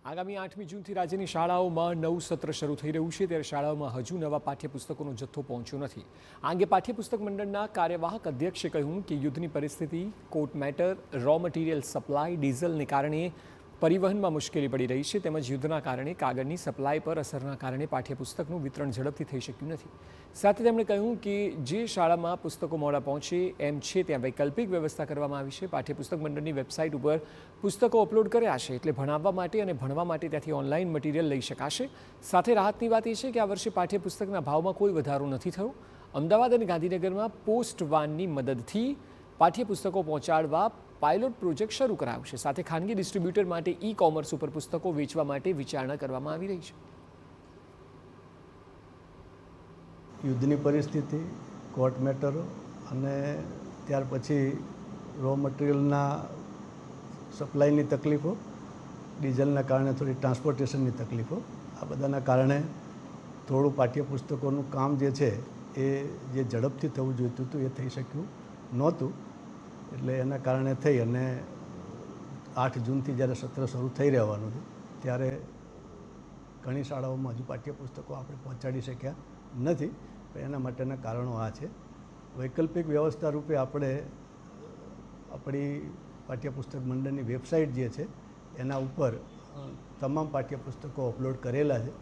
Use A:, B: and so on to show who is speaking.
A: આગામી 8મી જૂનથી રાજ્યની શાળાઓમાં નવું સત્ર શરૂ થઈ રહ્યું છે ત્યારે શાળાઓમાં હજુ નવા પાઠ્યપુસ્તકોનો જથ્થો પહોંચ્યો નથી. આ અંગે પાઠ્યપુસ્તક મંડળના કાર્યવાહક અધ્યક્ષે કહ્યું કે યુદ્ધની પરિસ્થિતિ, court matter, raw material supply, ડીઝલને કારણે પરિવહનમાં મુશ્કેલી પડી રહી છે તેમજ યુદ્ધના કારણે કાગળની સપ્લાય પર અસરના કારણે પાઠ્યપુસ્તકનું વિતરણ ઝડપથી થઈ શક્યું નથી. સાથે તેમણે કહ્યું કે જે શાળામાં પુસ્તકો મોડા પહોંચે એમ છે ત્યાં વૈકલ્પિક વ્યવસ્થા કરવામાં આવી છે. પાઠ્યપુસ્તક મંડળની વેબસાઇટ ઉપર પુસ્તકો અપલોડ કર્યા છે એટલે ભણાવવા માટે અને ભણવા માટે ત્યાંથી ઓનલાઈન મટીરિયલ લઈ શકાશે. સાથે રાહતની વાત એ છે કે આ વર્ષે પાઠ્યપુસ્તકના ભાવમાં કોઈ વધારો નથી થયો. અમદાવાદ અને ગાંધીનગરમાં પોસ્ટ વાનની મદદથી પાઠ્યપુસ્તકો પહોંચાડવા પાયલોટ પ્રોજેક્ટ શરૂ કરાયો છે. સાથે ખાનગી ડિસ્ટ્રીબ્યુટર માટે ઈ-કોમર્સ ઉપર પુસ્તકો વેચવા માટે વિચારણા કરવામાં આવી રહી છે.
B: યુદ્ધની પરિસ્થિતિ, કોર્ટ મેટરો અને ત્યાર પછી રો મટીરિયલના સપ્લાયની તકલીફો, ડીઝલના કારણે થોડી ટ્રાન્સપોર્ટેશનની તકલીફો, આ બધાના કારણે થોડું પાઠ્યપુસ્તકોનું કામ જે છે એ જે ઝડપથી થવું જોઈતું હતું એ થઈ શક્યું નહોતું. એટલે એના કારણે થઈ અને 8 જૂનથી જ્યારે સત્ર શરૂ થઈ રહેવાનું હતું ત્યારે ઘણી શાળાઓમાં હજુ પાઠ્યપુસ્તકો આપણે પહોંચાડી શક્યા નથી. એના માટેના કારણો આ છે. વૈકલ્પિક વ્યવસ્થા રૂપે આપણે આપણી પાઠ્યપુસ્તક મંડળની વેબસાઇટ જે છે એના ઉપર તમામ પાઠ્યપુસ્તકો અપલોડ કરેલા છે.